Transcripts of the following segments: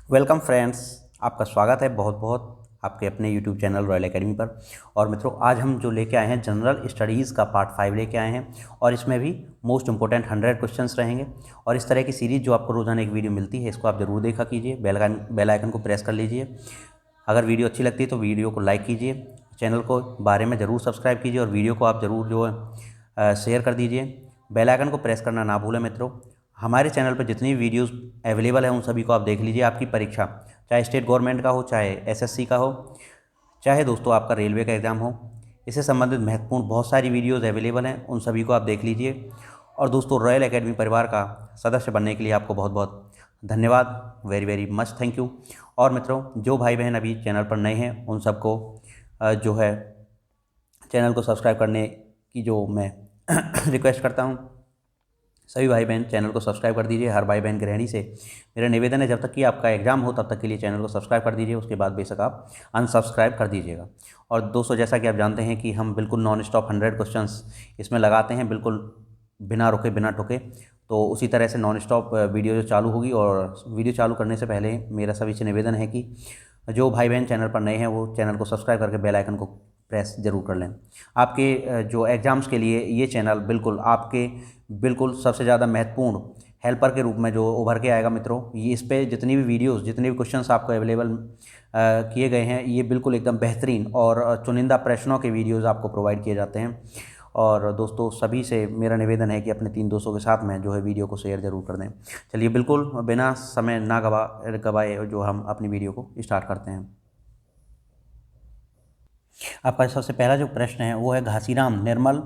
Welcome friends, आपका स्वागत है बहुत बहुत आपके अपने यूट्यूब चैनल रॉयल एकेडमी पर। और मित्रों, आज हम जो लेके आए हैं जनरल स्टडीज़ का पार्ट 5 लेके आए हैं और इसमें भी मोस्ट इंपॉर्टेंट 100 क्वेश्चंस रहेंगे। और इस तरह की सीरीज़ जो आपको रोज़ाना एक वीडियो मिलती है, इसको आप ज़रूर देखा कीजिए। बेल आइकन को प्रेस कर लीजिए। अगर वीडियो अच्छी लगती है तो वीडियो को लाइक कीजिए, चैनल को बारे में ज़रूर सब्सक्राइब कीजिए और वीडियो को आप ज़रूर जो है शेयर कर दीजिए। बेल आइकन को प्रेस करना ना भूलें मित्रों। हमारे चैनल पर जितनी वीडियोस अवेलेबल हैं उन सभी को आप देख लीजिए। आपकी परीक्षा चाहे स्टेट गवर्नमेंट का हो, चाहे एसएससी का हो, चाहे दोस्तों आपका रेलवे का एग्ज़ाम हो, इससे संबंधित महत्वपूर्ण बहुत सारी वीडियोस अवेलेबल हैं, उन सभी को आप देख लीजिए। और दोस्तों, रॉयल एकेडमी परिवार का सदस्य बनने के लिए आपको बहुत बहुत धन्यवाद, very very much thank you. और मित्रों, जो भाई बहन अभी चैनल पर नए हैं उन सबको जो है चैनल को सब्सक्राइब करने की जो मैं रिक्वेस्ट करता हूं। सभी भाई बहन चैनल को सब्सक्राइब कर दीजिए। हर भाई बहन गृहिणी से मेरा निवेदन है, जब तक कि आपका एग्ज़ाम हो तब तक के लिए चैनल को सब्सक्राइब कर दीजिए, उसके बाद बेशक आप अनसब्सक्राइब कर दीजिएगा। और दोस्तों, जैसा कि आप जानते हैं कि हम बिल्कुल नॉन स्टॉप 100 क्वेश्चंस इसमें लगाते हैं, बिल्कुल बिना रुके बिना टुके। तो उसी तरह से नॉन स्टॉप वीडियो जो चालू होगी, और वीडियो चालू करने से पहले मेरा सभी से निवेदन है कि जो भाई बहन चैनल पर नए हैं वो चैनल को सब्सक्राइब करके बेल आइकन को प्रेस ज़रूर कर लें। आपके जो एग्ज़ाम्स के लिए ये चैनल बिल्कुल आपके बिल्कुल सबसे ज़्यादा महत्वपूर्ण हेल्पर के रूप में जो उभर के आएगा मित्रों। ये इस पे जितनी भी वीडियोस, जितने भी क्वेश्चंस आपको अवेलेबल किए गए हैं, ये बिल्कुल एकदम बेहतरीन और चुनिंदा प्रश्नों के वीडियोस आपको प्रोवाइड किए जाते हैं। और दोस्तों, सभी से मेरा निवेदन है कि अपने 3 दोस्तों के साथ में जो है वीडियो को शेयर ज़रूर कर दें। चलिए, बिल्कुल बिना समय ना गवाए जो हम अपनी वीडियो को स्टार्ट करते हैं। आपका सबसे पहला जो प्रश्न है वो है घासीराम निर्मल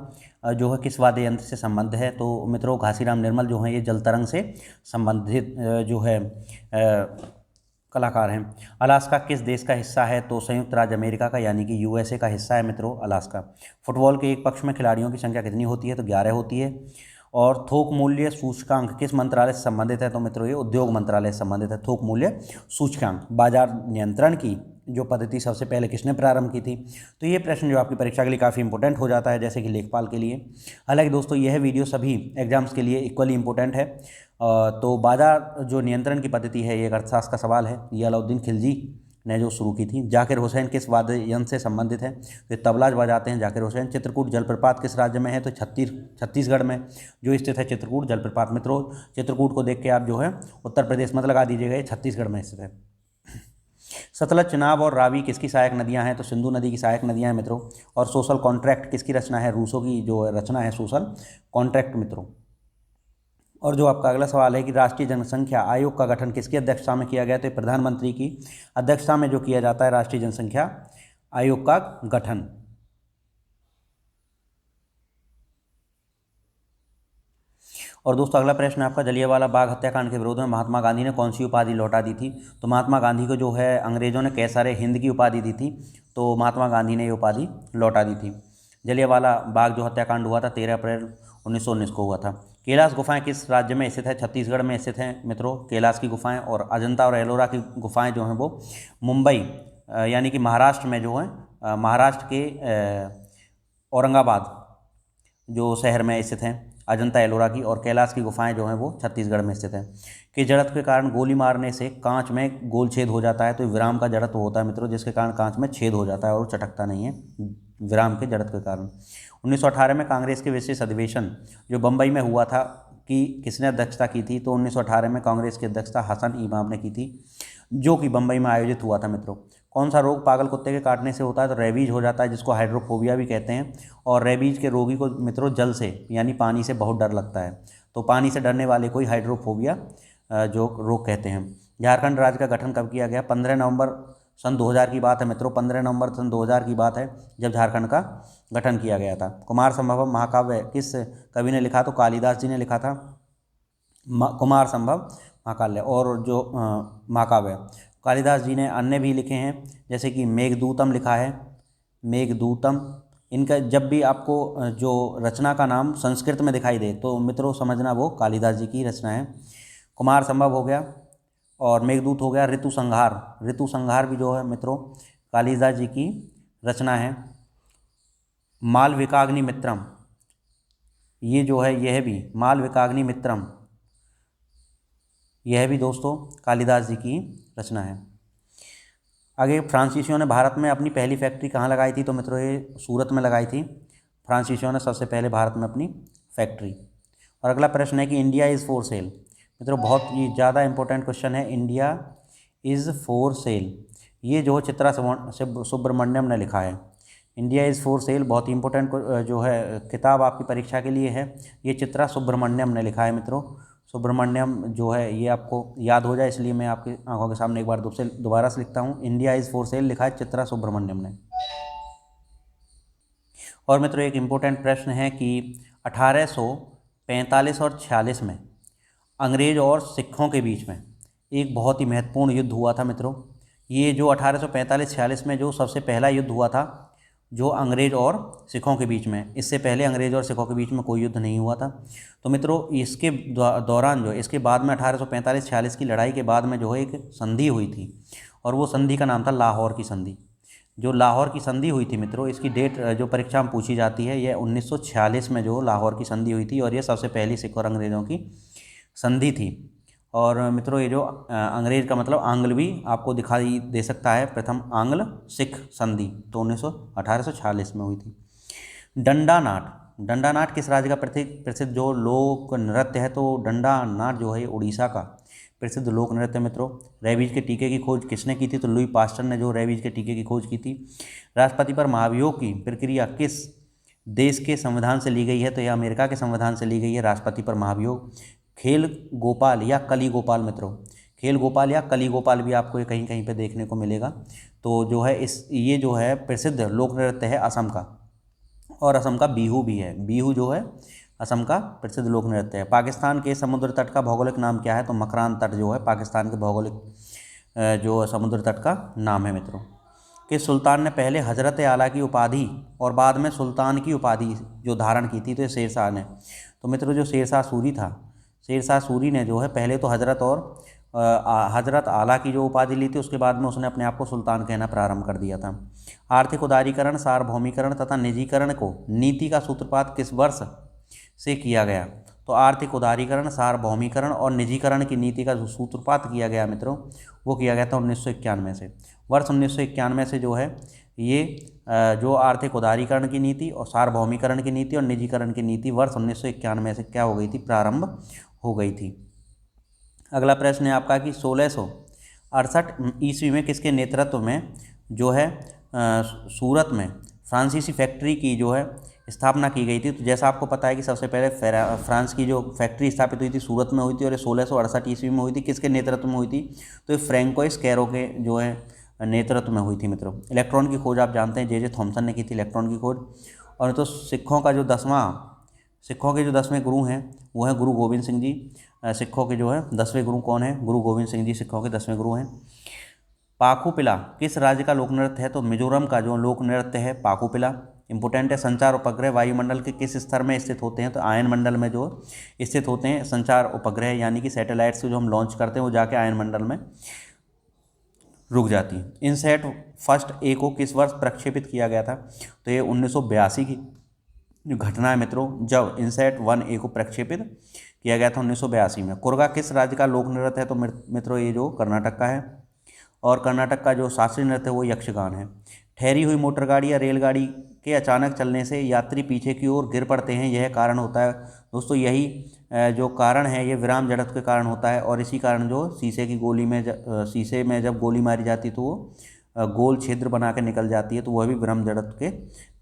जो है किस वाद्य यंत्र से संबंध है। तो मित्रों, घासीराम निर्मल जो है ये जल तरंग से संबंधित जो है कलाकार हैं। अलास्का किस देश का हिस्सा है। तो संयुक्त राज्य अमेरिका का, यानी कि यूएसए का हिस्सा है मित्रों अलास्का। फुटबॉल के एक पक्ष में खिलाड़ियों की संख्या कितनी होती है। तो 11 होती है। और थोक मूल्य सूचकांक किस मंत्रालय से संबंधित है। तो मित्रों ये उद्योग मंत्रालय से संबंधित है। थोक मूल्य सूचकांक बाजार नियंत्रण की जो पद्धति सबसे पहले किसने प्रारंभ की थी। तो ये प्रश्न जो आपकी परीक्षा के लिए काफ़ी इंपॉर्टेंट हो जाता है, जैसे कि लेखपाल के लिए। हालांकि दोस्तों, यह वीडियो सभी एग्जाम्स के लिए इक्वली इंपॉर्टेंट है। तो बाजार जो नियंत्रण की पद्धति है, ये एक अर्थशास्त्र का सवाल है। ये अलाउद्दीन खिलजी ने जो शुरू की थी। जाकिर हुसैन किस वाद्य यंत्र से संबंधित है। तो तबला बजाते हैं जाकिर हुसैन। चित्रकूट जलप्रपात किस राज्य में है। तो छत्तीसगढ़ में जो स्थित है चित्रकूट जलप्रपात। मित्रों, चित्रकूट को देख के आप जो है उत्तर प्रदेश मत लगा दीजिएगा, ये छत्तीसगढ़ में स्थित है। सतलज, चिनाब और रावी किसकी सहायक नदियां हैं। तो सिंधु नदी की सहायक नदियां हैं मित्रों। और सोशल कॉन्ट्रैक्ट किसकी रचना है। रूसो की जो रचना है सोशल कॉन्ट्रैक्ट मित्रों। और जो आपका अगला सवाल है कि राष्ट्रीय जनसंख्या आयोग का गठन किसकी अध्यक्षता में किया गया। तो प्रधानमंत्री की अध्यक्षता में जो किया जाता है राष्ट्रीय जनसंख्या आयोग का गठन। और दोस्तों, अगला प्रश्न आपका जलियांवाला बाग हत्याकांड के विरोध में महात्मा गांधी ने कौन सी उपाधि लौटा दी थी। तो महात्मा गांधी को जो है अंग्रेजों ने कैसर हिंद की उपाधि दी थी। तो महात्मा गांधी ने ये उपाधि लौटा दी थी। जलियांवाला बाग जो हत्याकांड हुआ था 13 अप्रैल 1919 को हुआ था। कैलाश गुफाएं किस राज्य में स्थित है। छत्तीसगढ़ में स्थित हैं मित्रों कैलाश की गुफाएं। और अजंता और एलोरा की गुफाएं जो हैं वो मुंबई यानी कि महाराष्ट्र में जो है महाराष्ट्र के औरंगाबाद जो शहर में स्थित हैं अजंता एलोरा की। और कैलाश की गुफाएं जो हैं वो छत्तीसगढ़ में स्थित हैं। कि जड़त्व के कारण गोली मारने से कांच में गोल छेद हो जाता है। तो विराम का जड़त्व होता है मित्रों, जिसके कारण कांच में छेद हो जाता है और चटकता नहीं है, विराम के जड़त्व के कारण। 1918 में कांग्रेस के विशेष अधिवेशन जो बम्बई में हुआ था कि किसने अध्यक्षता की थी। तो 1918 में कांग्रेस की अध्यक्षता हसन इमाम ने की थी, जो कि बम्बई में आयोजित हुआ था मित्रों। कौन सा रोग पागल कुत्ते के काटने से होता है। तो रेबीज हो जाता है, जिसको हाइड्रोफोबिया भी कहते हैं। और रेबीज के रोगी को मित्रों जल से यानी पानी से बहुत डर लगता है। तो पानी से डरने वाले को ही हाइड्रोफोबिया जो रोग कहते हैं। झारखंड राज्य का गठन कब किया गया। 15 नवंबर सन 2000 की बात है मित्रों। 15 नवंबर सन 2000 की बात है जब झारखंड का गठन किया गया था। कुमार संभवम महाकाव्य किस कवि ने लिखा। तो कालिदास जी ने लिखा था कुमार संभव महाकाव्य। और जो महाकाव्य कालिदास जी ने अन्य भी लिखे हैं, जैसे कि मेघदूतम लिखा है, मेघदूतम। इनका जब भी आपको जो रचना का नाम संस्कृत में दिखाई दे तो मित्रों समझना वो कालिदास जी की रचना है। कुमार संभव हो गया और मेघदूत हो गया। ऋतु संहार, ऋतु संहार भी जो है मित्रों कालिदास जी की रचना है। मालविकाग्नि मित्रम, ये जो है यह भी मालविकाग्नि मित्रम, यह भी दोस्तों कालिदास जी की रचना है। आगे, फ्रांसीसियों ने भारत में अपनी पहली फैक्ट्री कहाँ लगाई थी? तो मित्रों ये सूरत में लगाई थी फ्रांसीसियों ने सबसे पहले भारत में अपनी फैक्ट्री। और अगला प्रश्न है कि इंडिया इज़ फॉर सेल। मित्रों बहुत ही ज़्यादा इंपॉर्टेंट क्वेश्चन है, इंडिया इज़ फॉर सेल। ये जो चित्रा सुब्रमण्यम ने लिखा है, इंडिया इज़ फॉर सेल, बहुत ही इंपॉर्टेंट जो है किताब आपकी परीक्षा के लिए है। ये चित्रा सुब्रमण्यम ने लिखा है मित्रों। सुब्रमण्यम जो है ये आपको याद हो जाए इसलिए मैं आपकी आंखों के सामने एक बार दोबारा से लिखता हूँ, इंडिया इज़ फॉर सेल लिखा है चित्रा सुब्रमण्यम ने। और मित्रों एक इम्पोर्टेंट प्रश्न है कि 1845 और 46 में अंग्रेज और सिखों के बीच में एक बहुत ही महत्वपूर्ण युद्ध हुआ था मित्रों। ये जो 1845-46 में जो सबसे पहला युद्ध हुआ था जो अंग्रेज और सिखों के बीच में, इससे पहले अंग्रेज और सिखों के बीच में कोई युद्ध नहीं हुआ था। तो मित्रों इसके दौरान जो इसके बाद में 1845-46 की लड़ाई के बाद में जो है एक संधि हुई थी और वो संधि का नाम था लाहौर की संधि। जो लाहौर की संधि हुई थी मित्रों, इसकी डेट जो परीक्षा में पूछी जाती है, यह 1946 में जो लाहौर की संधि हुई थी और ये सबसे पहली सिख और अंग्रेज़ों की संधि थी। और मित्रों ये जो अंग्रेज़ का मतलब आंग्ल भी आपको दिखाई दे सकता है, प्रथम आंग्ल सिख संधि तो 1846 में हुई थी। डंडा नाट, डंडा नाट किस राज्य का प्रसिद्ध जो लोक नृत्य है? तो डंडा नाट जो है उड़ीसा का प्रसिद्ध लोक नृत्य। मित्रों रेबीज के टीके की खोज किसने की थी? तो लुई पास्टर ने जो रेबीज के टीके की खोज की थी। राष्ट्रपति पर महाभियोग की प्रक्रिया किस देश के संविधान से ली गई है? तो यह अमेरिका के संविधान से ली गई है राष्ट्रपति पर महाभियोग। खेल गोपाल या कली गोपाल, मित्रों खेल गोपाल या कली गोपाल भी आपको कहीं कहीं पे देखने को मिलेगा। तो जो है ये जो है प्रसिद्ध लोक नृत्य है असम का, और असम का बिहू भी है। बिहू जो है असम का प्रसिद्ध लोक नृत्य है। पाकिस्तान के समुद्र तट का भौगोलिक नाम क्या है? तो मकरान तट जो है पाकिस्तान के भौगोलिक जो समुद्र तट का नाम है मित्रों। कि सुल्तान ने पहले हजरत आला की उपाधि और बाद में सुल्तान की उपाधि जो धारण की थी? तो ये शेरशाह ने। तो मित्रों जो शेरशाह सूरी था, शेरशाह सूरी ने जो है पहले तो हजरत और हजरत आला की जो उपाधि ली थी, उसके बाद में उसने अपने आप को सुल्तान कहना प्रारंभ कर दिया था। आर्थिक उदारीकरण, सार्वभौमिकरण तथा निजीकरण को नीति का सूत्रपात किस वर्ष से किया गया? तो आर्थिक उदारीकरण, सार्वभौमिकरण और निजीकरण की नीति का जो सूत्रपात किया गया मित्रों, वो किया गया था 1991 से। वर्ष 1991 से जो है ये जो आर्थिक उदारीकरण की नीति और सार्वभौमिकरण की नीति और निजीकरण की नीति वर्ष 1991 से क्या हो गई थी? प्रारंभ हो गई थी। अगला प्रश्न है आपका कि 1668 ईस्वी में किसके नेतृत्व में जो है सूरत में फ्रांसीसी फैक्ट्री की जो है स्थापना की गई थी? तो जैसा आपको पता है कि सबसे पहले फ्रांस की जो फैक्ट्री स्थापित हुई थी सूरत में हुई थी और ये 1668 ईस्वी में हुई थी। किसके नेतृत्व में हुई थी? तो ये फ्रैंकोइस कैरो के जो है नेतृत्व में हुई थी मित्रों। इलेक्ट्रॉन की खोज आप जानते हैं जे थॉमसन ने की थी इलेक्ट्रॉन की खोज। और तो सिखों के जो 10वें गुरु हैं वो हैं गुरु गोविंद सिंह जी। सिखों के जो है 10वें गुरु कौन है? गुरु गोविंद सिंह जी सिखों के 10वें गुरु हैं। पाखुपिला किस राज्य का लोक नृत्य है? तो मिजोरम का जो लोक नृत्य है पाखुपिला इंपोर्टेंट है। संचार उपग्रह वायुमंडल के किस स्तर में स्थित होते हैं? तो आयन मंडल में जो स्थित होते हैं संचार उपग्रह, यानी कि सैटेलाइट्स जो हम लॉन्च करते हैं वो जाके आयन मंडल में रुक जाती है। इनसैट फर्स्ट ए को किस वर्ष प्रक्षेपित किया गया था? तो ये 1982 की जो घटना है मित्रों, जब इनसैट 1A को प्रक्षेपित किया गया था 1982 में। कुर्गा किस राज्य का लोक नृत्य है? तो मित्रों ये जो कर्नाटक का है, और कर्नाटक का जो शास्त्रीय नृत्य है वो यक्षगान है। ठहरी हुई मोटरगाड़ी या रेलगाड़ी के अचानक चलने से यात्री पीछे की ओर गिर पड़ते हैं, यह कारण होता है? दोस्तों यही जो कारण है ये विराम जड़त्व के कारण होता है, और इसी कारण जो शीशे में जब गोली मारी जाती है तो वो गोल छिद्र बना के निकल जाती है, तो वह भी विराम जड़त्व के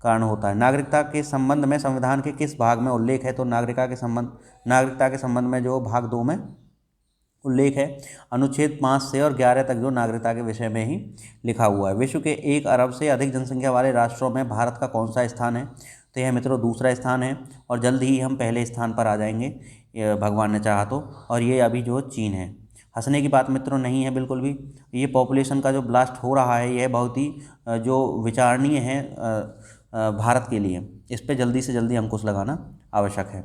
कारण होता है। नागरिकता के संबंध में संविधान के किस भाग में उल्लेख है? तो नागरिकता के संबंध में जो भाग 2 में उल्लेख है। अनुच्छेद 5 से और 11 तक जो नागरिकता के विषय में ही लिखा हुआ है। विश्व के 1 अरब से अधिक जनसंख्या वाले राष्ट्रों में भारत का कौन सा स्थान है? तो यह मित्रों दूसरा स्थान है, और जल्द ही हम पहले स्थान पर आ जाएंगे भगवान ने चाहा तो, और ये अभी जो चीन है। हंसने की बात मित्रों नहीं है बिल्कुल भी। ये पॉपुलेशन का जो ब्लास्ट हो रहा है यह बहुत ही जो विचारणीय है भारत के लिए, इस पर जल्दी से जल्दी अंकुश लगाना आवश्यक है।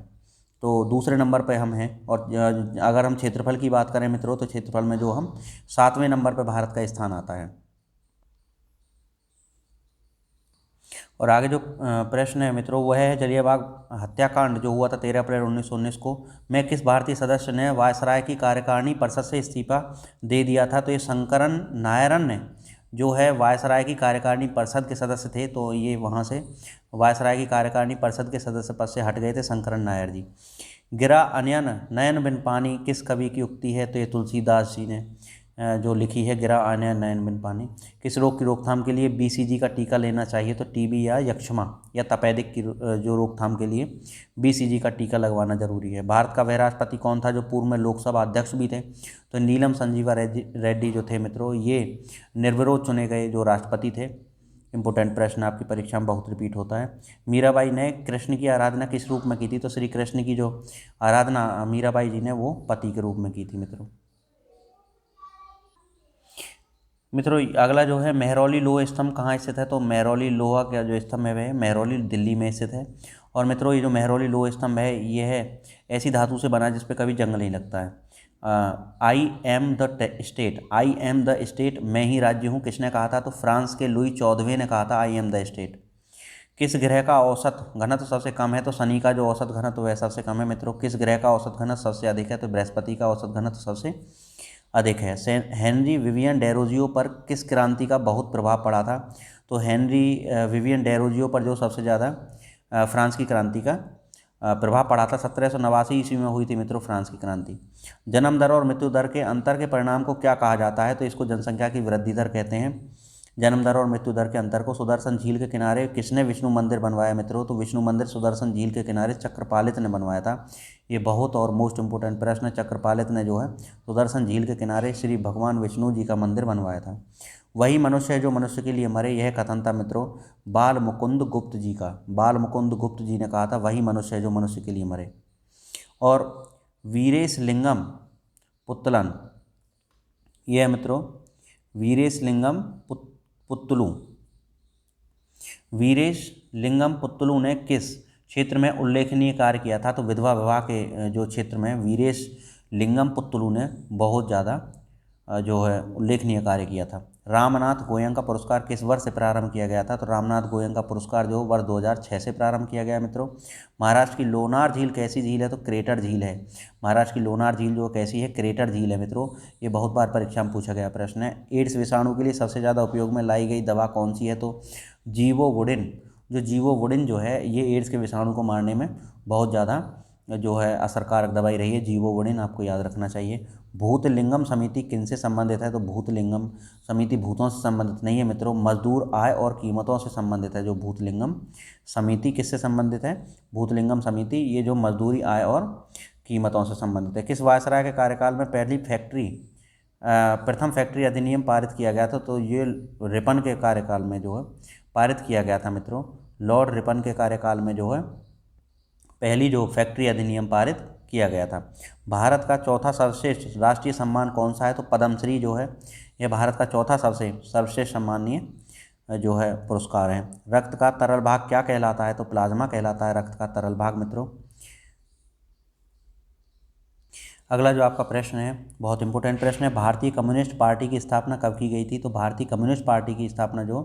तो दूसरे नंबर पर हम हैं, और अगर हम क्षेत्रफल की बात करें मित्रों तो क्षेत्रफल में जो हम 7वें नंबर पर भारत का स्थान आता है। और आगे जो प्रश्न है मित्रों वह है जलियांवाला हत्याकांड जो हुआ था 13 अप्रैल 1919 को, में किस भारतीय सदस्य ने वायसराय की कार्यकारिणी परिषद से इस्तीफा दे दिया था? तो ये शंकरन नायरन ने जो है वायसराय की कार्यकारिणी परिषद के सदस्य थे, तो ये वहाँ से वायसराय की कार्यकारिणी परिषद के सदस्य पद से हट गए थे शंकरन नायर जी। गिरा अनयन नयन बिन पानी किस कवि की उक्ति है? तो ये तुलसीदास जी ने जो लिखी है, गिरा अनयन नयन बिन पानी। किस रोग की रोकथाम के लिए बीसीजी का टीका लेना चाहिए? तो टीबी या यक्ष्मा या तपेदिक की जो रोकथाम के लिए बीसीजी का टीका लगवाना जरूरी है। भारत का वह राष्ट्रपति कौन था जो पूर्व में लोकसभा अध्यक्ष भी थे? तो नीलम संजीवा रेड्डी जो थे मित्रों, ये निर्विरोध चुने गए जो राष्ट्रपति थे। इंपॉर्टेंट प्रश्न आपकी परीक्षा में बहुत रिपीट होता है। मीराबाई ने कृष्ण की आराधना किस रूप में की थी? तो श्री कृष्ण की जो आराधना मीराबाई जी ने वो पति के रूप में की थी मित्रों। मित्रों अगला जो है मेहरौली लोह स्तंभ कहाँ स्थित है? तो मेहरौली लोहा का जो स्तंभ है वह मेहरौली दिल्ली में स्थित है। और मित्रों ये जो मेहरौली लोह स्तंभ है ये है ऐसी धातु से बना जिस पे कभी जंग नहीं लगता है। I am the state, I am the state, मैं ही राज्य हूँ, किसने कहा था? तो फ्रांस के लुई 14वें ने कहा था आई एम द स्टेट। किस ग्रह का औसत घनत्व सबसे कम है? तो शनि का जो औसत घनत्व वह सबसे कम है मित्रों। किस ग्रह का औसत घनत्व सबसे अधिक है? तो बृहस्पति का औसत घनत्व सबसे अधिक है। हेनरी विवियन डेरोजियो पर किस क्रांति का बहुत प्रभाव पड़ा था? तो हेनरी विवियन डेरोजियो पर जो सबसे ज़्यादा फ्रांस की क्रांति का प्रभाव पड़ा था 1789 ईस्वी में हुई थी मित्रों फ्रांस की क्रांति। जन्म दर और मृत्यु दर के अंतर के परिणाम को क्या कहा जाता है? तो इसको जनसंख्या की वृद्धि दर कहते हैं। जन्म दर और मृत्यु दर के अंतर को सुदर्शन झील के किनारे किसने विष्णु मंदिर बनवाया मित्रों? तो विष्णु मंदिर सुदर्शन झील के किनारे चक्रपालित ने बनवाया था। ये बहुत और मोस्ट इंपोर्टेंट प्रश्न है। चक्रपालित ने जो है सुदर्शन झील के किनारे श्री भगवान विष्णु जी का मंदिर बनवाया था। वही मनुष्य है जो मनुष्य के लिए मरे, यह कथन था मित्रों बाल मुकुंद गुप्त जी का। बाल मुकुंद गुप्त जी ने कहा था वही मनुष्य है जो मनुष्य के लिए मरे। और वीरेश लिंगम पुत्तलन, यह मित्रों वीरेश लिंगम पुत्तलू, वीरेश लिंगम पुत्तलू ने किस क्षेत्र में उल्लेखनीय कार्य किया था? तो विधवा विवाह के जो क्षेत्र में वीरेश लिंगम पुत्तलू ने बहुत ज़्यादा जो है उल्लेखनीय कार्य किया था। रामनाथ गोयंका पुरस्कार किस वर्ष से प्रारंभ किया गया था? तो रामनाथ गोयंका पुरस्कार जो वर्ष 2006 से प्रारंभ किया गया मित्रों। महाराष्ट्र की लोनार झील कैसी झील है? तो क्रेटर झील है। महाराष्ट्र की लोनार झील जो कैसी है? क्रेटर झील है मित्रों। ये बहुत बार परीक्षा में पूछा गया प्रश्न है। एड्स विषाणु के लिए सबसे ज़्यादा उपयोग में लाई गई दवा कौन सी है? तो जीवोवुडिन। जो जीवोवुडिन जो है ये एड्स के विषाणु को मारने में बहुत ज़्यादा जो है असरकारक दवाई रही है। जीवोवुडिन आपको याद रखना चाहिए। भूतलिंगम समिति किनसे संबंधित है? तो भूतलिंगम समिति भूतों से संबंधित नहीं है मित्रों, मजदूर आय और कीमतों से संबंधित है। जो भूतलिंगम समिति किससे संबंधित है? भूतलिंगम समिति ये जो मजदूरी आय और कीमतों से संबंधित है। किस वायसराय के कार्यकाल में प्रथम फैक्ट्री अधिनियम पारित किया गया था? तो ये रिपन के कार्यकाल में जो है पारित किया गया था मित्रों। लॉर्ड रिपन के कार्यकाल में जो है पहली जो फैक्ट्री अधिनियम पारित किया गया था। भारत का चौथा सर्वश्रेष्ठ राष्ट्रीय सम्मान कौन सा है? तो पद्मश्री जो है यह भारत का चौथा सबसे सर्वश्रेष्ठ सम्मानीय जो है पुरस्कार है। रक्त का तरल भाग क्या कहलाता है? तो प्लाज्मा कहलाता है रक्त का तरल भाग मित्रों। अगला जो आपका प्रश्न है बहुत इंपॉर्टेंट प्रश्न है। भारतीय कम्युनिस्ट पार्टी की स्थापना कब की गई थी? तो भारतीय कम्युनिस्ट पार्टी की स्थापना जो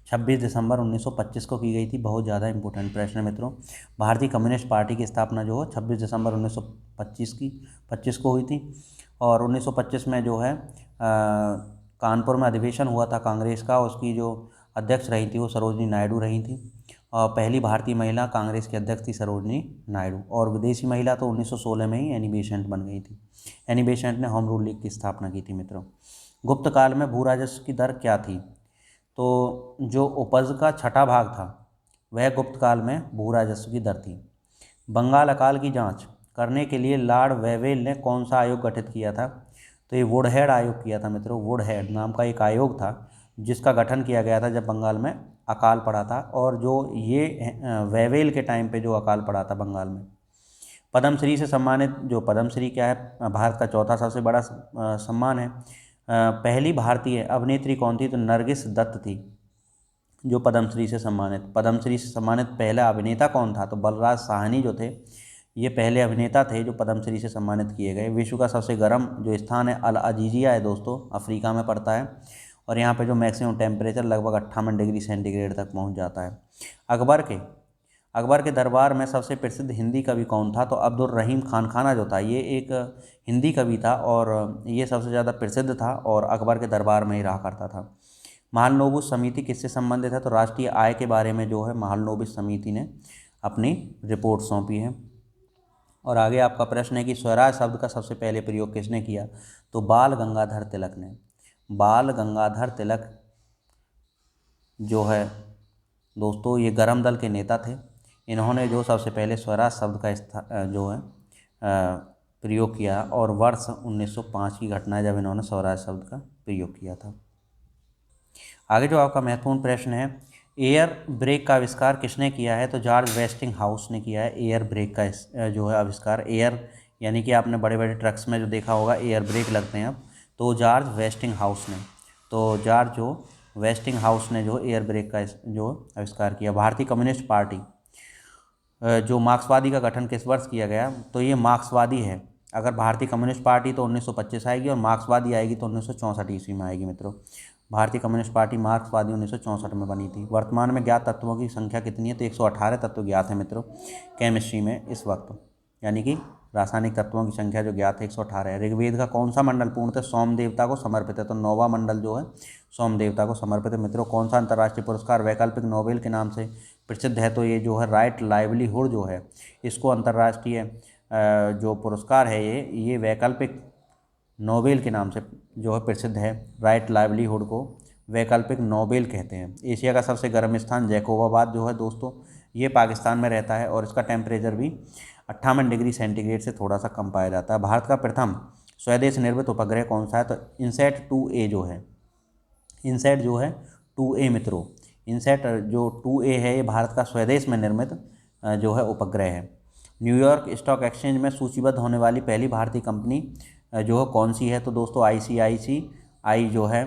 26 दिसंबर 1925 को की गई थी। बहुत ज़्यादा इंपॉर्टेंट प्रश्न है मित्रों। भारतीय कम्युनिस्ट पार्टी की स्थापना जो 26 दिसंबर 1925 को हुई थी। और 1925 में जो है कानपुर में अधिवेशन हुआ था कांग्रेस का, उसकी जो अध्यक्ष रही थी वो सरोजनी नायडू रही थी। और पहली भारतीय महिला कांग्रेस की अध्यक्ष थी सरोजनी नायडू। और विदेशी महिला तो 1916 में ही एनी बेसेंट बन गई थी। एनी बेसेंट ने होम रूल लीग की स्थापना की थी मित्रों। गुप्त काल में भू राजस्व की दर क्या थी? तो जो उपज का छठा भाग था वह गुप्त काल में भू राजस्व की दर थी। बंगाल अकाल की जांच करने के लिए लॉर्ड वेवेल ने कौन सा आयोग गठित किया था? तो ये वुडहेड आयोग किया था मित्रों। वुडहेड नाम का एक आयोग था जिसका गठन किया गया था जब बंगाल में अकाल पड़ा था। और जो ये वेवेल के टाइम पे जो अकाल पड़ा था बंगाल में। पद्मश्री से सम्मानित जो पद्मश्री क्या है? भारत का चौथा सबसे बड़ा सम्मान है। पहली भारतीय अभिनेत्री कौन थी? तो नरगिस दत्त थी जो पद्मश्री से सम्मानित। पद्मश्री से सम्मानित पहला अभिनेता कौन था? तो बलराज साहनी जो थे ये पहले अभिनेता थे जो पद्मश्री से सम्मानित किए गए। विश्व का सबसे गर्म जो स्थान है अल अजीजिया है दोस्तों, अफ्रीका में पड़ता है। और यहाँ पे जो मैक्सिमम टेम्परेचर लगभग 58 डिग्री सेंटीग्रेड तक पहुँच जाता है। अकबर के दरबार में सबसे प्रसिद्ध हिंदी कवि कौन था? तो अब्दुल रहीम खान जो था ये एक हिंदी कवि था और ये सबसे ज़्यादा प्रसिद्ध था और अकबर के दरबार में ही रहा करता था। महालनोबिस समिति किससे संबंधित है? तो राष्ट्रीय आय के बारे में जो है महालनोबिस समिति ने अपनी रिपोर्ट सौंपी है। और आगे आपका प्रश्न है कि स्वराज शब्द का सबसे पहले प्रयोग किसने किया? तो बाल गंगाधर तिलक ने। बाल गंगाधर तिलक जो है दोस्तों ये गरम दल के नेता थे। इन्होंने जो सबसे पहले स्वराज शब्द का जो है प्रयोग किया और वर्ष 1905 की घटना है जब इन्होंने स्वराज शब्द का प्रयोग किया था। आगे जो आपका महत्वपूर्ण प्रश्न है, एयर ब्रेक का आविष्कार किसने किया है? तो जॉर्ज वेस्टिंग हाउस ने किया है एयर ब्रेक का जो है आविष्कार। एयर यानी कि आपने बड़े बड़े ट्रक्स में जो देखा होगा एयर ब्रेक लगते हैं अब, तो जॉर्ज वेस्टिंग हाउस ने, तो जॉर्ज जो वेस्टिंग हाउस ने जो एयर ब्रेक का जो आविष्कार किया। भारतीय कम्युनिस्ट पार्टी जो मार्क्सवादी का गठन किस वर्ष किया गया? तो ये मार्क्सवादी है। अगर भारतीय कम्युनिस्ट पार्टी तो 1925 आएगी और मार्क्सवादी आएगी तो 1964 ईस्वी में आएगी मित्रों। भारतीय कम्युनिस्ट पार्टी मार्क्सवादी 1964 में बनी थी। वर्तमान में ज्ञात तत्वों की संख्या कितनी है? तो 118 तत्व ज्ञात है मित्रों केमिस्ट्री में इस वक्त, यानी कि रासायनिक तत्वों की संख्या जो ज्ञात है 118 है। ऋग्वेद का कौन सा मंडल पूर्णतः सोम देवता को समर्पित है? तो 9वां मंडल जो है सोम देवता को समर्पित है मित्रों। कौन सा अंतर्राष्ट्रीय पुरस्कार वैकल्पिक नोबेल के नाम से प्रसिद्ध है? तो ये जो है राइट लाइवलीहुड जो है इसको अंतर्राष्ट्रीय जो पुरस्कार है ये वैकल्पिक नोबेल के नाम से जो है प्रसिद्ध है। राइट लाइवलीहुड को वैकल्पिक नोबेल कहते हैं। एशिया का सबसे गर्म स्थान जैकोबाबाद जो है दोस्तों ये पाकिस्तान में रहता है और इसका टेम्परेचर भी 58 डिग्री सेंटीग्रेड से थोड़ा सा कम पाया जाता है। भारत का प्रथम स्वदेश निर्मित उपग्रह कौन सा है? तो इनसैट 2A जो है, इनसैट जो है 2A मित्रों, इनसैट जो 2A है ये भारत का स्वदेश में निर्मित जो है उपग्रह है। न्यूयॉर्क स्टॉक एक्सचेंज में सूचीबद्ध होने वाली पहली भारतीय कंपनी जो है कौन सी है? तो दोस्तों ICICI जो है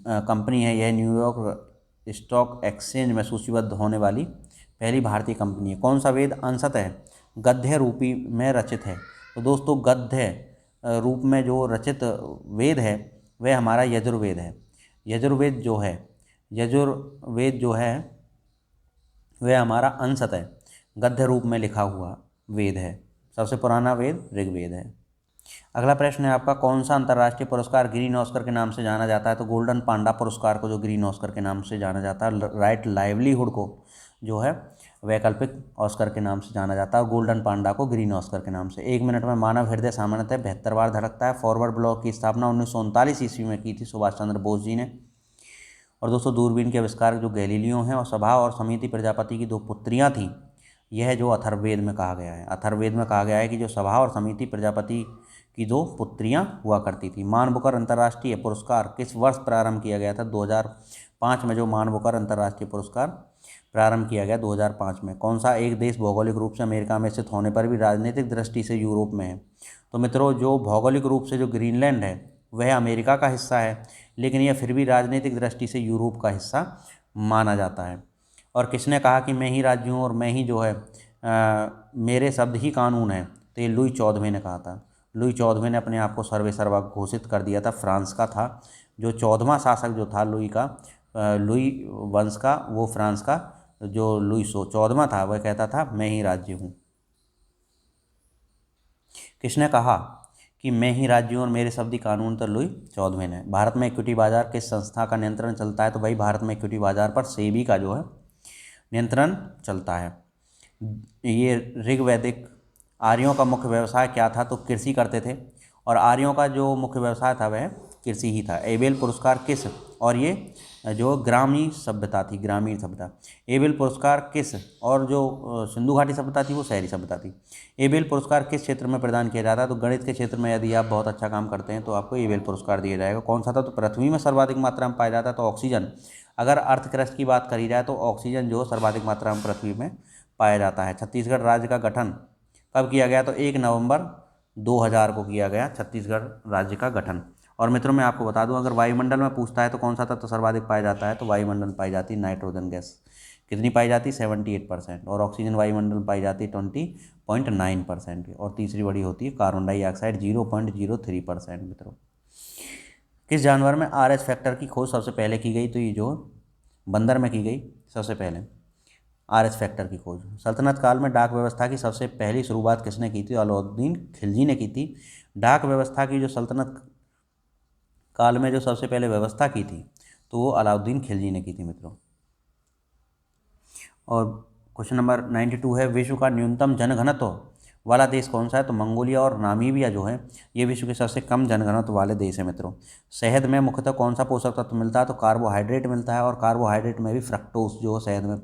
कंपनी है, यह न्यूयॉर्क स्टॉक एक्सचेंज में सूचीबद्ध होने वाली पहली भारतीय कंपनी है। कौन सा वेद अंशतः गद्य रूपी में रचित है? तो दोस्तों गद्य रूप में जो रचित वेद है वह हमारा यजुर्वेद है। यजुर्वेद जो है वह हमारा अंशतः गद्य रूप में लिखा हुआ वेद है। सबसे पुराना वेद ऋग्वेद है। अगला प्रश्न है आपका, कौन सा अंतर्राष्ट्रीय पुरस्कार ग्रीन ऑस्कर के नाम से जाना जाता है? तो गोल्डन पांडा पुरस्कार को जो ग्रीन ऑस्कर के नाम से जाना जाता है। राइट लाइवलीहुड को जो है वैकल्पिक ऑस्कर के नाम से जाना जाता है और गोल्डन पांडा को ग्रीन ऑस्कर के नाम से। 1 मिनट में मानव हृदय सामान्यतः 72 बार धड़कता है। फॉरवर्ड ब्लॉक की स्थापना 1939 ईस्वी में की थी सुभाष चंद्र बोस जी ने। और दोस्तों दूरबीन के आविष्कार जो गैलीलियो हैं और सभा और समिति प्रजापति की 2 पुत्रियां थीं, यह जो अथर्ववेद में कहा गया है। अथर्ववेद में कहा गया है कि जो सभा और समिति प्रजापति की 2 पुत्रियां हुआ करती थी। मान बुकर अंतर्राष्ट्रीय पुरस्कार किस वर्ष प्रारंभ किया गया था? 2005 में जो मान बुकर अंतर्राष्ट्रीय पुरस्कार प्रारंभ किया गया 2005 में। कौन सा एक देश भौगोलिक रूप से अमेरिका में स्थित होने पर भी राजनीतिक दृष्टि से यूरोप में है? तो मित्रों जो भौगोलिक रूप से जो ग्रीनलैंड है वह अमेरिका का हिस्सा है, लेकिन यह फिर भी राजनीतिक दृष्टि से यूरोप का हिस्सा माना जाता है। और किसने कहा कि मैं ही राज्य हूँ और मैं ही जो है मेरे शब्द ही कानून है? तो ये लुई 14वें ने कहा था। लुई 14वें ने अपने आप को सर्वेसर्वा घोषित कर दिया था। फ्रांस का था जो 14वां शासक जो था लुई वंश का, वो फ्रांस का जो लुई 14वां था वह कहता था मैं ही राज्य हूँ। किसने कहा कि मैं ही राज्य हूँ और मेरे शब्द ही कानून? तो लुई 14वें ने। भारत में इक्विटी बाजार किस संस्था का नियंत्रण चलता है? तो भाई भारत में इक्विटी बाजार पर सेबी का जो है नियंत्रण चलता है। ये ऋग्वैदिक आर्यों का मुख्य व्यवसाय क्या था? तो कृषि करते थे और आर्यों का जो मुख्य व्यवसाय था वह कृषि ही था। एबेल पुरस्कार किस, और ये जो ग्रामीण सभ्यता थी, ग्रामीण सभ्यता। एबेल पुरस्कार किस, और जो सिंधु घाटी सभ्यता थी वो शहरी सभ्यता थी। एबेल पुरस्कार किस क्षेत्र में प्रदान किया जाता है? तो गणित के क्षेत्र में यदि आप बहुत अच्छा काम करते हैं तो आपको एबेल पुरस्कार दिया जाएगा। कौन सा था? तो पृथ्वी में सर्वाधिक मात्रा में पाया जाता है तो ऑक्सीजन। अगर अर्थ क्रस्ट की बात करी जाए तो ऑक्सीजन जो सर्वाधिक मात्रा में पृथ्वी में पाया जाता है। छत्तीसगढ़ राज्य का गठन कब किया गया? तो 1 नवंबर 2000 को किया गया छत्तीसगढ़ राज्य का गठन। और मित्रों मैं आपको बता दूं, अगर वायुमंडल में पूछता है तो कौन सा तत्व सर्वाधिक पाया जाता है? तो वायुमंडल पाई जाती है नाइट्रोजन गैस। कितनी पाई जाती? 78%। और ऑक्सीजन वायुमंडल पाई जाती है 20.9%। और तीसरी बड़ी होती है कार्बन डाइऑक्साइड 0.03% मित्रों। किस जानवर में आर एस फैक्टर की खोज सबसे पहले की गई? तो ये जो बंदर में की गई सबसे पहले आर एस फैक्टर की खोज। सल्तनत काल में डाक व्यवस्था की सबसे पहली शुरुआत किसने की थी? अलाउद्दीन खिलजी ने की थी। डाक व्यवस्था की जो सल्तनत काल में जो सबसे पहले व्यवस्था की थी तो वो अलाउद्दीन खिलजी ने की थी मित्रों। और क्वेश्चन नंबर 92 है, विश्व का न्यूनतम जनघनत्व वाला देश कौन सा है? तो मंगोलिया और नामीबिया जो है ये विश्व के सबसे कम जनघनत्व वाले देश है मित्रों। शहद में मुख्यतः कौन सा पोषक तत्व मिलता है? तो कार्बोहाइड्रेट मिलता है, और कार्बोहाइड्रेट में भी फ्रक्टोज जो शहद में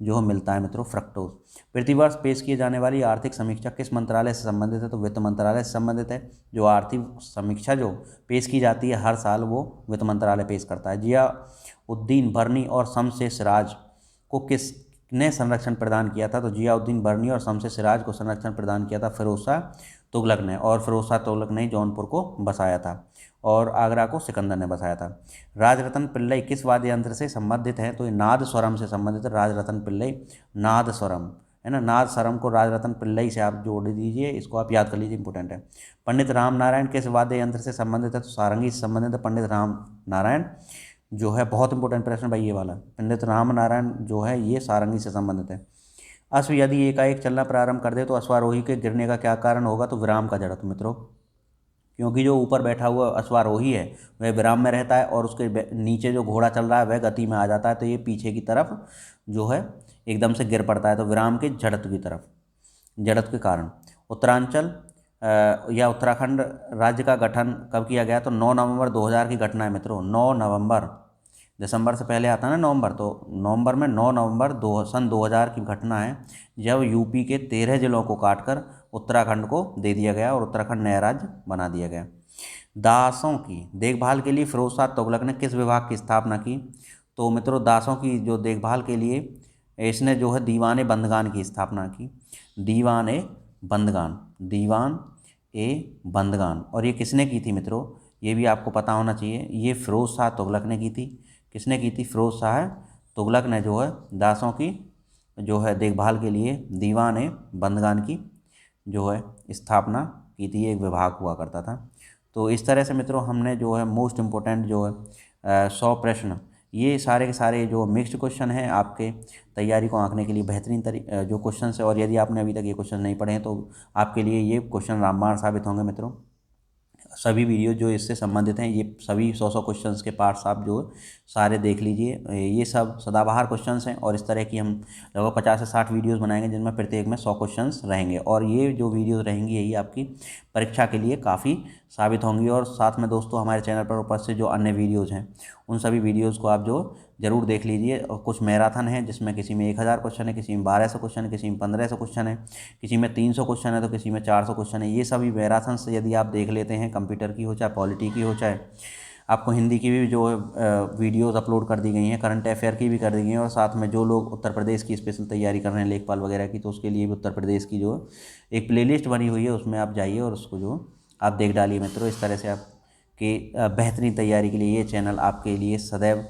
जो मिलता है मित्रों, फ्रक्टोज। प्रतिवर्ष पेश किए जाने वाली आर्थिक समीक्षा किस मंत्रालय से संबंधित है? तो वित्त मंत्रालय से संबंधित है। जो आर्थिक समीक्षा जो पेश की जाती है हर साल वो वित्त मंत्रालय पेश करता है। जियाउद्दीन बर्नी और शमसे सिराज को किसने संरक्षण प्रदान किया था? तो जियाउद्दीन बर्नी और शमसे सिराज को संरक्षण प्रदान किया था फिरोज शाह तुगलक ने, और फिरोज शाह तुगलक ने जौनपुर को बसाया था और आगरा को सिकंदर ने बसाया था। राजरतन पिल्लई किस वाद्य यंत्र से संबंधित है? तो ये नाद स्वरम से संबंधित है। राजरतन पिल्लई नाद स्वरम है ना, नाद स्वरम को राजरतन पिल्लई से आप जोड़ दीजिए, इसको आप याद कर लीजिए, इंपॉर्टेंट है। पंडित राम नारायण किस वाद्य यंत्र से संबंधित है? तो सारंगी से संबंधित है। पंडित राम नारायण जो है, बहुत इंपॉर्टेंट प्रश्न भाई ये वाला, पंडित राम नारायण जो है ये सारंगी से संबंधित है। अश्व यदि एकाएक चलना प्रारंभ कर दे तो अश्वारोही के गिरने का क्या कारण होगा? तो विराम का जड़त्व मित्रों, क्योंकि जो ऊपर बैठा हुआ अश्वारोही है वह विराम में रहता है और उसके नीचे जो घोड़ा चल रहा है वह गति में आ जाता है, तो ये पीछे की तरफ जो है एकदम से गिर पड़ता है, तो विराम के जड़त्व की तरफ, जड़त्व के कारण। उत्तरांचल या उत्तराखंड राज्य का गठन कब किया गया? तो 9 नवंबर 2000 की घटना है मित्रों। 9 नवंबर, दिसंबर से पहले आता है ना नवंबर, तो नवंबर में 9 नवंबर सन 2000 की घटना है जब यूपी के 13 जिलों को काटकर उत्तराखंड को दे दिया गया और उत्तराखंड नया राज्य बना दिया गया। दासों की देखभाल के लिए फिरोज शाह तुगलक ने किस विभाग की स्थापना की? तो मित्रों दासों की जो देखभाल के लिए इसने जो है दीवान ए बंदगान की स्थापना की। दीवान ए बंदगान, दीवान ए बंदगान। और ये किसने की थी मित्रों? ये भी आपको पता होना चाहिए, ये फिरोज शाह तुगलक ने की थी। किसने की थी? फिरोज शाह तुगलक ने जो है दासों की जो है देखभाल के लिए दीवान ए बंदगान की जो है स्थापना की थी, एक विभाग हुआ करता था। तो इस तरह से मित्रों हमने जो है मोस्ट इम्पोर्टेंट जो है 100 प्रश्न, ये सारे के सारे जो मिक्स्ड क्वेश्चन हैं आपके तैयारी को आंकने के लिए बेहतरीन जो क्वेश्चन है, और यदि आपने अभी तक ये क्वेश्चन नहीं पढ़े हैं तो आपके लिए ये क्वेश्चन रामबाण साबित होंगे मित्रों। सभी वीडियो जो इससे संबंधित हैं ये सभी 100 क्वेश्चंस के पार्ट्स आप जो सारे देख लीजिए। ये सब सदाबहार क्वेश्चंस हैं और इस तरह की हम लगभग 50 से 60 वीडियोस बनाएंगे जिनमें प्रत्येक में 100 क्वेश्चंस रहेंगे, और ये जो वीडियोस रहेंगी यही आपकी परीक्षा के लिए काफ़ी साबित होंगी। और साथ में दोस्तों हमारे चैनल पर उपस्थित जो अन्य वीडियोज़ हैं उन सभी वीडियोज़ को आप जो ज़रूर देख लीजिए। और कुछ मैराथन है जिसमें किसी में 1000 क्वेश्चन है, किसी में 1200 क्वेश्चन है, किसी में 1500 क्वेश्चन है, किसी में 300 क्वेश्चन है, तो किसी में 400 क्वेश्चन है। ये सभी मैराथन से यदि आप देख लेते हैं, कंप्यूटर की हो चाहे पॉलिटी की हो, चाहे आपको हिंदी की भी जो वीडियोज़ अपलोड कर दी गई हैं, करंट अफेयर की भी कर दी गई हैं, और साथ में जो लोग उत्तर प्रदेश की स्पेशल तैयारी कर रहे हैं लेखपाल वगैरह की, तो उसके लिए भी उत्तर प्रदेश की जो एक प्लेलिस्ट बनी हुई है उसमें आप जाइए और उसको जो आप देख डालिए मित्रों। इस तरह से आप कि बेहतरीन तैयारी के लिए ये चैनल आपके लिए सदैव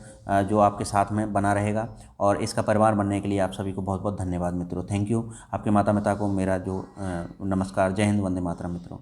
जो आपके साथ में बना रहेगा, और इसका परिवार बनने के लिए आप सभी को बहुत बहुत धन्यवाद मित्रों। Thank you. आपके माता पिता को मेरा जो नमस्कार। जय हिंद, वंदे मातरम मित्रों।